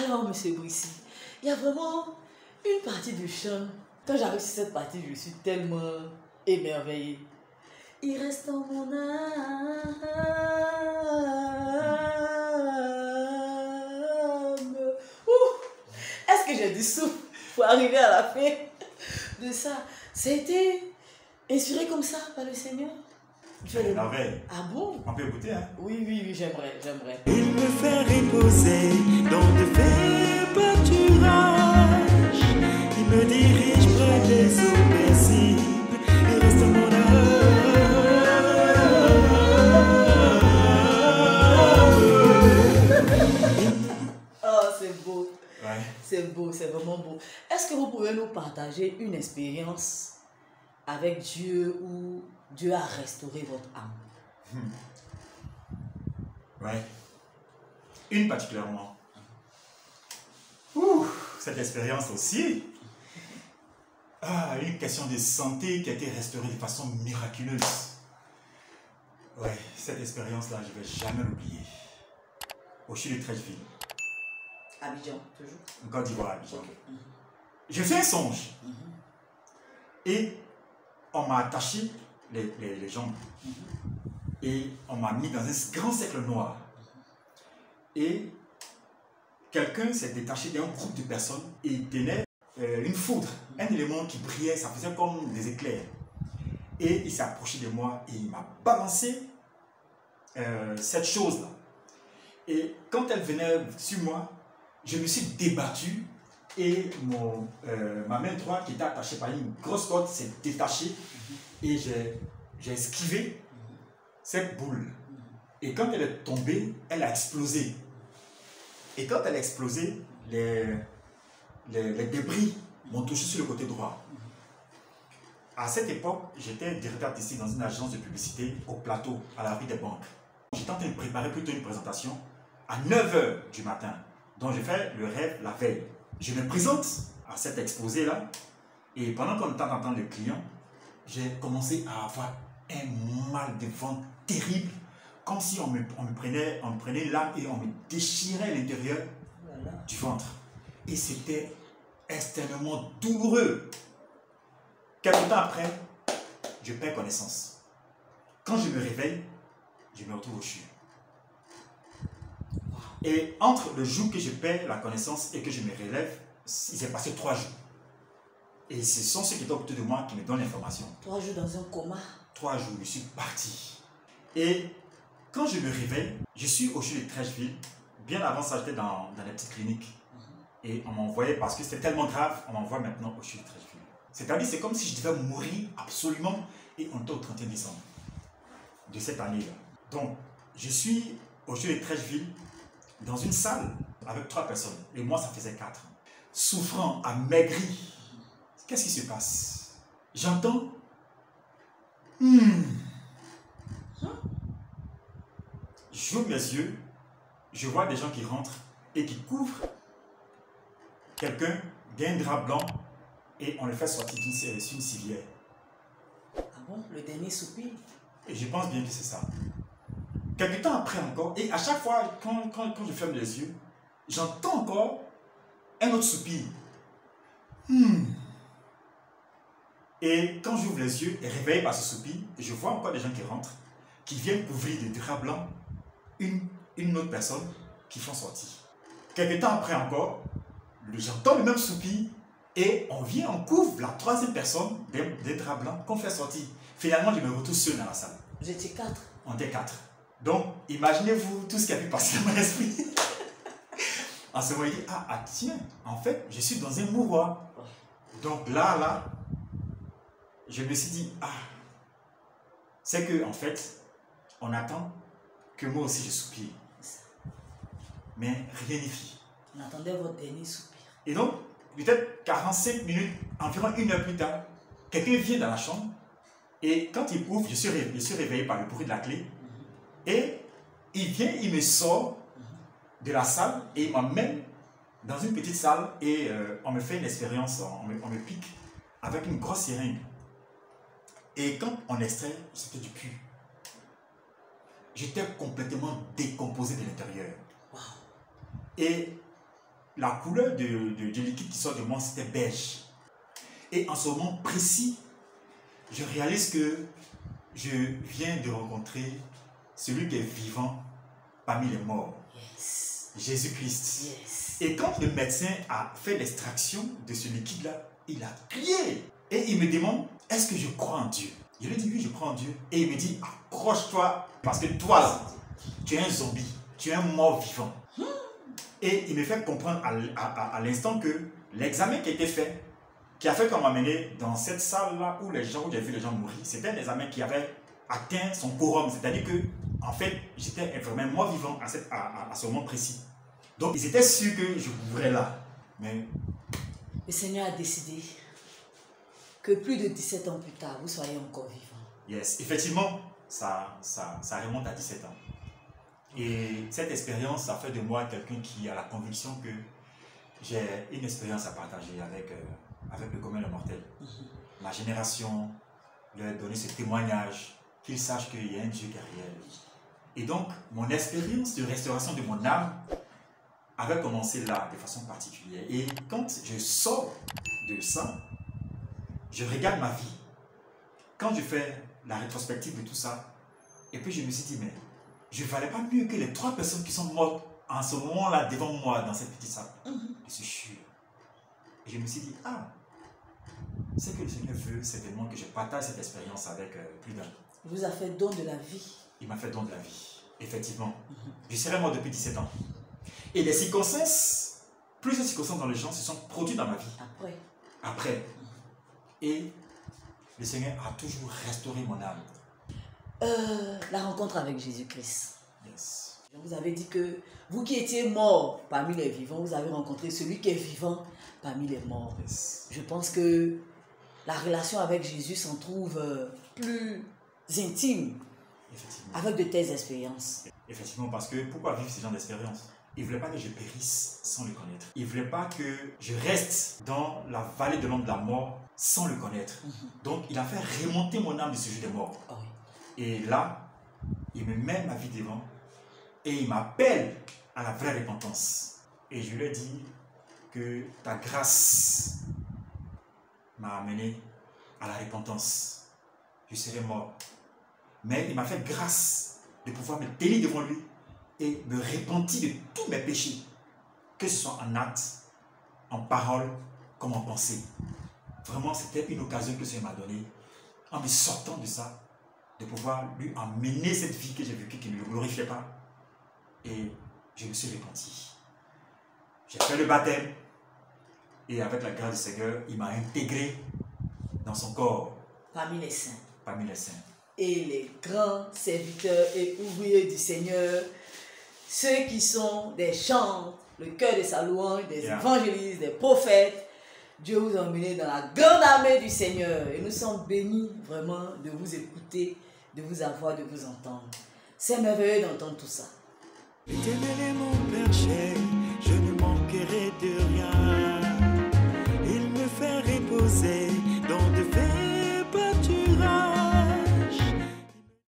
Alors, monsieur Brissy, il y a vraiment une partie du chant. Quand j'arrive sur cette partie, je suis tellement émerveillée. Il reste en mon âme. Est-ce que j'ai du souffle pour arriver à la fin de ça? Ça a été inspiré comme ça par le Seigneur. La veille. Ah bon? On peut écouter, hein? Oui, j'aimerais. Il me fait reposer dans de verts pâturages. Il me dirige près des eaux paisibles. Il reste en mon âme. Oh, c'est beau. Ouais. C'est beau, c'est vraiment beau. Est-ce que vous pouvez nous partager une expérience avec Dieu où Dieu a restauré votre âme? Ouais. Une particulièrement. Ouh, cette expérience aussi. Ah, une question de santé qui a été restaurée de façon miraculeuse. Ouais, cette expérience-là, je ne vais jamais l'oublier. Au CHU de Treichville. Abidjan, toujours. En Côte d'Ivoire, Abidjan. Okay. J'ai fait un songe. Et on m'a attaché les jambes. Et on m'a mis dans un grand cercle noir. Et quelqu'un s'est détaché d'un groupe de personnes et il tenait une foudre, un élément qui brillait, ça faisait comme des éclairs. Et il s'est approché de moi et il m'a balancé cette chose-là. Et quand elle venait sur moi, je me suis débattu et ma main droite qui était attachée par une grosse corde s'est détachée et j'ai esquivé cette boule. Et quand elle est tombée, elle a explosé. Et quand elle a explosé, les débris m'ont touché sur le côté droit. À cette époque, j'étais directeur artistique dans une agence de publicité au plateau, à la rue des Banques. J'étais en train de préparer plutôt une présentation à 9 h du matin. Donc j'ai fait le rêve la veille. Je me présente à cet exposé-là et pendant qu'on attend d'entendre le client, j'ai commencé à avoir un mal de ventre terrible, comme si on me prenait l'âme et on me déchirait l'intérieur du ventre. Et c'était extrêmement douloureux. Quelque temps après, je perds connaissance. Quand je me réveille, je me retrouve au CHU. Et entre le jour que je perds la connaissance et que je me relève, il s'est passé 3 jours. Et ce sont ceux qui étaient autour de moi qui me donnent l'information. 3 jours dans un coma. 3 jours, je suis parti. Et quand je me réveille, je suis au CHU de Treichville. Bien avant ça, j'étais dans la petite clinique. Et on m'envoyait, parce que c'était tellement grave, on m'envoie maintenant au CHU de Treichville. C'est-à-dire, c'est comme si je devais mourir absolument. Et on était au 31 décembre de cette année-là. Donc, je suis au CHU de Treichville dans une salle avec 3 personnes. Et moi, ça faisait 4. Souffrant, amaigri. Qu'est-ce qui se passe? J'entends. J'ouvre mes yeux. Je vois des gens qui rentrent et qui couvrent quelqu'un d'un drap blanc et on le fait sortir d'une civière. Ah bon? Le dernier soupir? Et je pense bien que c'est ça. Quelque temps après encore, et à chaque fois, quand je ferme les yeux, j'entends encore un autre soupir. Et quand j'ouvre les yeux et réveillé par ce soupir, je vois encore des gens qui rentrent, qui viennent couvrir de drap blanc une autre personne qui font sortir. Quelque temps après encore, j'entends le même soupir et on couvre la 3e personne des draps blancs qu'on fait sortir. Finalement, je me retrouve seul dans la salle. Vous étiez 4. On était 4. Donc, imaginez-vous tout ce qui a pu passer dans mon esprit. En ce moment, il dit, ah tiens, en fait, je suis dans un mouroir. Donc là, je me suis dit, c'est que en fait, on attend que moi aussi je soupire. Mais rien n'y fit. On attendait votre dernier soupir. Et donc, peut-être 45 minutes, environ 1 heure plus tard, quelqu'un vient dans la chambre et quand il ouvre, je suis réveillé par le bruit de la clé et il vient, il me sort de la salle et il m'emmène dans une petite salle et on me fait une expérience, on me pique avec une grosse seringue. Et quand on extrait, c'était du pu. J'étais complètement décomposé de l'intérieur. Wow. Et la couleur du liquide qui sort de moi, c'était beige. Et en ce moment précis, je réalise que je viens de rencontrer celui qui est vivant parmi les morts. Yes. Jésus-Christ. Yes. Et quand le médecin a fait l'extraction de ce liquide-là, il a crié. Et il me demande, est-ce que je crois en Dieu? Je lui dis, oui, je crois en Dieu. Et il me dit, accroche-toi, parce que toi, là, tu es un zombie, tu es un mort vivant. Et il me fait comprendre à l'instant que l'examen qui a été fait, qui a fait qu'on m'a amené dans cette salle-là où j'ai vu les gens mourir, c'était un examen qui avait atteint son quorum. C'est-à-dire que, en fait, j'étais vraiment mort vivant à ce moment précis. Donc, ils étaient sûrs que je mourrais là. Mais le Seigneur a décidé que plus de 17 ans plus tard, vous soyez encore vivant. yes, effectivement, ça remonte à 17 ans. Et cette expérience a fait de moi quelqu'un qui a la conviction que j'ai une expérience à partager avec le commun des mortels. Ma génération, leur donner ce témoignage, qu'ils sachent qu'il y a un Dieu qui est réel. Et donc, mon expérience de restauration de mon âme avait commencé là, de façon particulière. Et quand je sors de ça, je regarde ma vie. Quand je fais la rétrospective de tout ça, et puis je me suis dit, mais je ne valais pas mieux que les 3 personnes qui sont mortes en ce moment-là devant moi dans cette petite salle. Je suis sûr. Et je me suis dit, ce que le Seigneur veut, c'est vraiment que je partage cette expérience avec plus d'un. Il vous a fait don de la vie. Il m'a fait don de la vie, effectivement. Je serais mort depuis 17 ans. Et les circonstances, plusieurs circonstances dans le genre se sont produites dans ma vie. Après. Et le Seigneur a toujours restauré mon âme. La rencontre avec Jésus-Christ. Yes. Je vous avais dit que vous qui étiez mort parmi les vivants, vous avez rencontré celui qui est vivant parmi les morts. Yes. Je pense que la relation avec Jésus s'en trouve plus intime avec de telles expériences. Effectivement, parce que pourquoi vivre ce genre d'expérience? Il ne voulait pas que je périsse sans le connaître. Il ne voulait pas que je reste dans la vallée de l'ombre de la mort sans le connaître. Donc, il a fait remonter mon âme du sujet des morts. Oh oui. Et là, il me met ma vie devant et il m'appelle à la vraie repentance. Et je lui ai dit que ta grâce m'a amené à la repentance. Je serais mort. Mais il m'a fait grâce de pouvoir me tenir devant lui et me repentir de tous mes péchés, que ce soit en acte, en parole, comme en pensée. Vraiment, c'était une occasion que le Seigneur m'a donnée, en me sortant de ça, de pouvoir lui emmener cette vie que j'ai vécue, qui ne le glorifiait pas. Et je me suis repenti. J'ai fait le baptême, et avec la grâce du Seigneur, il m'a intégré dans son corps. Parmi les saints. Parmi les saints. Et les grands serviteurs et ouvriers du Seigneur, ceux qui sont des chants, le cœur de sa louange, des évangélistes, des prophètes. Dieu vous a emmené dans la grande armée du Seigneur. Et nous sommes bénis vraiment de vous écouter, de vous avoir, de vous entendre. C'est merveilleux d'entendre tout ça. L'Éternel est mon berger, je ne manquerai de rien.